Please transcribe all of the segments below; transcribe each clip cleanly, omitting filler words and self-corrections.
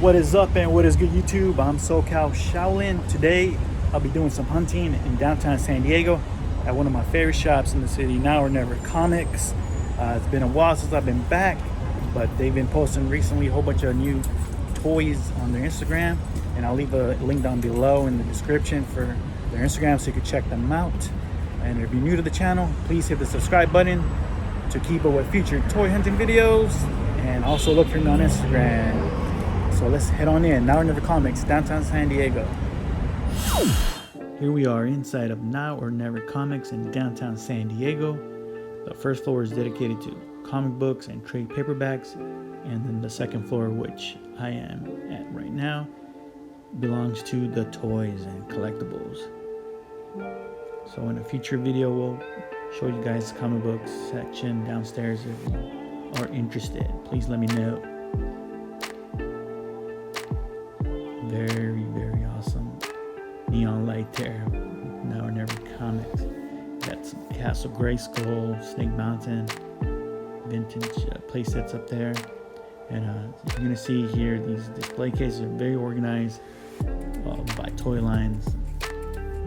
What is up and what is good, YouTube? I'm SoCal Shaolin. Today I'll be doing some hunting in downtown San Diego at one of my favorite shops in the city, Now or Never Comics. It's been a while since I've been back, but they've been posting recently a whole bunch of new toys on their Instagram, and I'll leave a link down below in the description for their Instagram so you can check them out. And if you're new to the channel, please hit the subscribe button to keep up with future toy hunting videos, and also look for me on Instagram. So let's head on in. Now or Never Comics, downtown San Diego. Here we are inside of Now or Never Comics in downtown San Diego. The first floor is dedicated to comic books and trade paperbacks, and then the second floor, which I am at right now, belongs to the toys and collectibles. So in a future video, we'll show you guys the comic books section downstairs. If you are interested, please let me know. Very awesome neon light there. Now or Never Comics. Got some Castle Grayskull, Snake Mountain, vintage play sets up there. And you're gonna see here, these display cases are very organized by toy lines.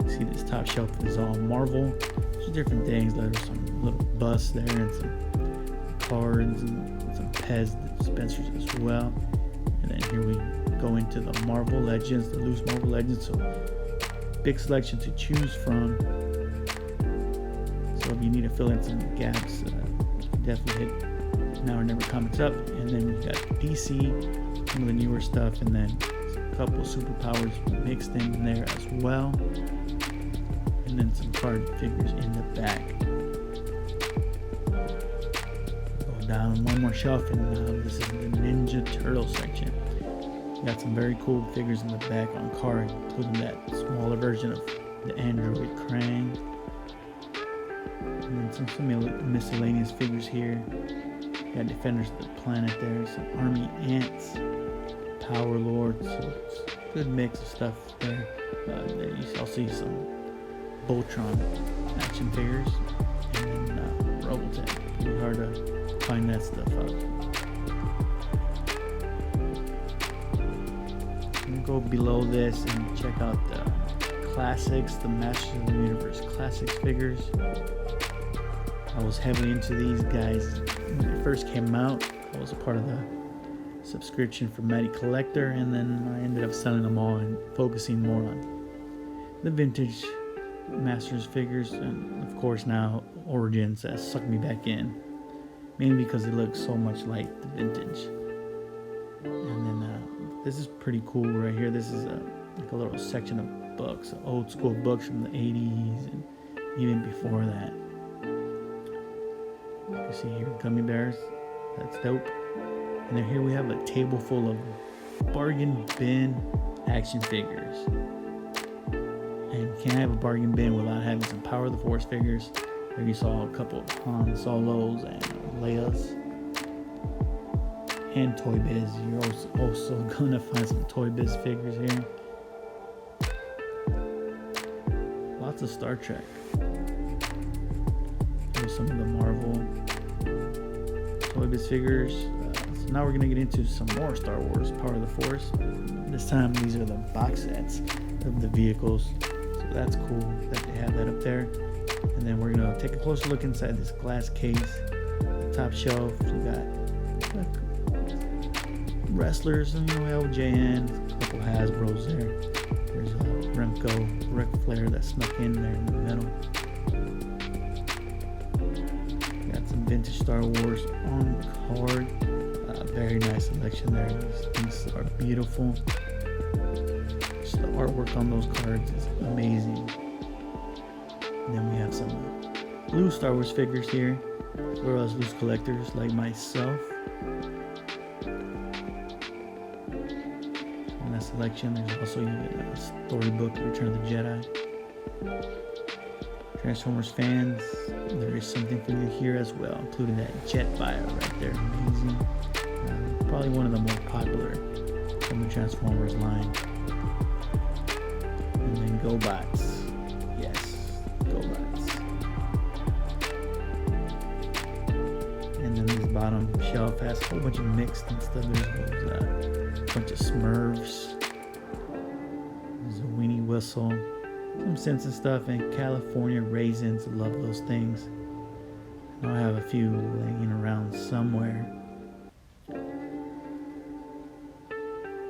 You see this top shelf is all Marvel. There's different things. There's some little busts there and some cards and some Pez dispensers as well. And then here we go into the Marvel Legends, the loose Marvel Legends. So big selection to choose from. So if you need to fill in some gaps, definitely hit Now or Never Comics up. And then we got DC, some of the newer stuff, and then a couple superpowers mixed in there as well. And then some card figures in the back. Go down one more shelf, and this is the Ninja Turtle section. Got some very cool figures in the back on card, including that smaller version of the android Krang. And then some miscellaneous figures here. Got Defenders of the Planet there, some Army Ants, Power Lords. So it's a good mix of stuff there. There you also see some Voltron action figures, and then Robotech. Pretty hard to find that stuff out. Go below this and check out the classics, the Masters of the Universe classics figures. I was heavily into these guys when they first came out. I was a part of the subscription for Mighty Collector, and then I ended up selling them all and focusing more on the vintage Masters figures. And of course now Origins has sucked me back in, mainly because they look so much like the vintage. And then this is pretty cool right here. This is like a little section of books, old school books from the 80s and even before that. You can see here gummy bears. That's dope. And then here we have a table full of bargain bin action figures. And you can't have a bargain bin without having some Power of the Force figures. There you saw a couple of Han Solos and Leia's. And Toy Biz. You're also gonna find some Toy Biz figures here. Lots of Star Trek. Here's some of the Marvel Toy Biz figures. So now we're gonna get into some more Star Wars Power of the Force. This time these are the box sets of the vehicles. So that's cool that they have that up there. And then we're gonna take a closer look inside this glass case. The top shelf, we got wrestlers, and LJN, a couple Hasbros there. There's a Remco, Ric Flair that snuck in there in the middle. Got some vintage Star Wars on card. Very nice selection there. These things are beautiful. Just the artwork on those cards is amazing. And then we have some loose Star Wars figures here, as well as loose collectors like myself. Selection. There's also a storybook, Return of the Jedi. Transformers fans, there is something for you here as well, including that jet bio right there. Amazing. Probably one of the more popular from the Transformers line. And then GoBots. Yes, GoBots. And then this bottom shelf has a whole bunch of mixed and stuff. There's those a bunch of Smurfs. There's a Weenie Whistle. Some Simpson stuff, and California Raisins. Love those things. I have a few laying around somewhere.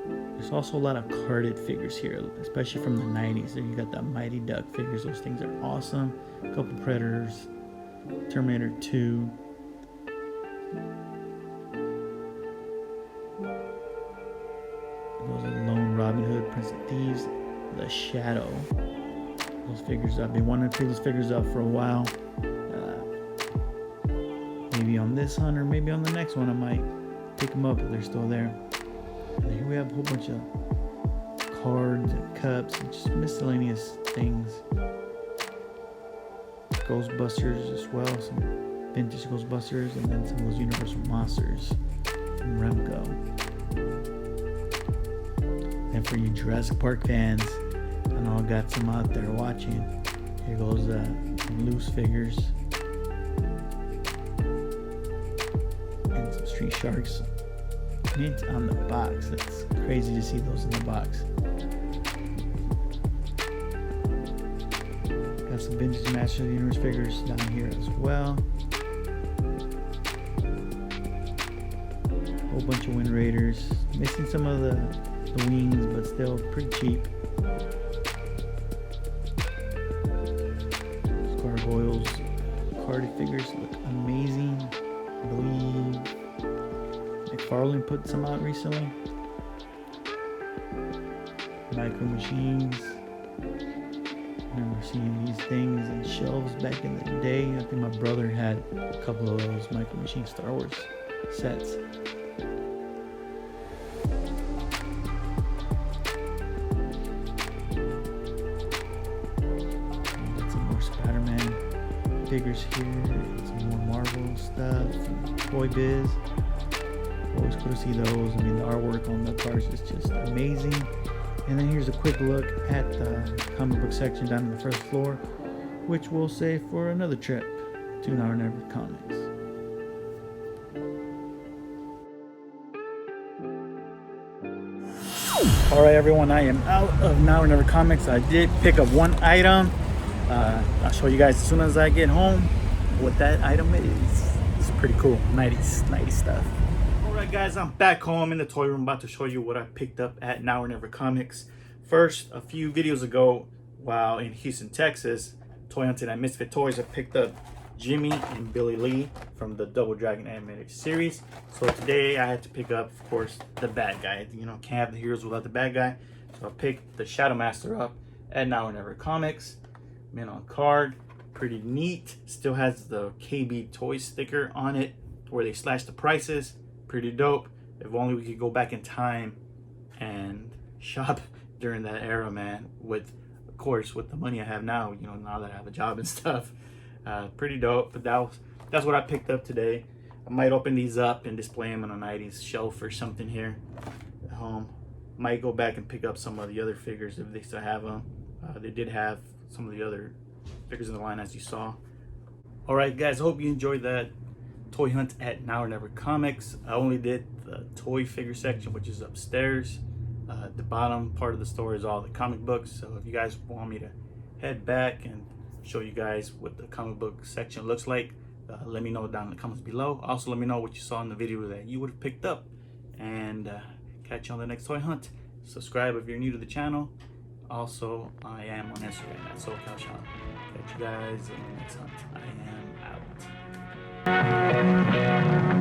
There's also a lot of carded figures here, especially from the 90s. There you got the Mighty Duck figures. Those things are awesome. A couple Predators, Terminator 2. Those are Lone Robin Hood, Prince of Thieves, The Shadow. Those figures, I've been wanting to pick those figures up for a while. Maybe on this hunt or maybe on the next one I might pick them up if they're still there. And here we have a whole bunch of cards and cups and just miscellaneous things. Ghostbusters as well, some vintage Ghostbusters, and then some of those Universal Monsters from Remco. And for you Jurassic Park fans, I know I got some out there watching. Here goes some loose figures. And some Street Sharks. Mint on the box. It's crazy to see those in the box. Got some vintage Master of the Universe figures down here as well. A whole bunch of Wind Raiders. Missing some of the wings, but still pretty cheap. Gargoyles carded figures look amazing. I believe McFarlane put some out recently. Micro Machines. I remember seeing these things in shelves back in the day. I think my brother had a couple of those Micro Machine Star Wars sets. Got some more Spider-Man figures here. Some more Marvel stuff. Some Toy Biz. Always cool to see those. I mean, the artwork on the cards is just amazing. And then here's a quick look at the comic book section down on the first floor, which we'll save for another trip to Now or Never Comics. Alright everyone, I am out of Now or Never Comics. I did pick up one item. I'll show you guys as soon as I get home what that item is. It's pretty cool. 90s stuff. Alright guys, I'm back home in the toy room, about to show you what I picked up at Now or Never Comics. First, a few videos ago, while in Houston, Texas, toy hunting at Misfit Toys, I picked up Jimmy and Billy Lee from the Double Dragon animated series. So today I had to pick up, of course, the bad guy. You know, can't have the heroes without the bad guy. So I picked the Shadow Master up at Now or Never Comics. Mint on card, pretty neat. Still has the KB Toy sticker on it where they slashed the prices. Pretty dope. If only we could go back in time and shop during that era, man. With, of course, with the money I have now, you know, now that I have a job and stuff. Pretty dope. But that's what I picked up today. I might open these up and display them on a 90s shelf or something here at home. Might go back and pick up some of the other figures if they still have them. They did have some of the other figures in the line, as you saw. Alright guys, I hope you enjoyed that toy hunt at Now or Never Comics. I only did the toy figure section, which is upstairs. The bottom part of the store is all the comic books. So if you guys want me to head back and show you guys what the comic book section looks like, let me know down in the comments below. Also, let me know what you saw in the video that you would have picked up. And catch you on the next toy hunt. Subscribe if you're new to the channel. Also, I am on Instagram at SoCalSean. Catch you guys in the next hunt. I am out.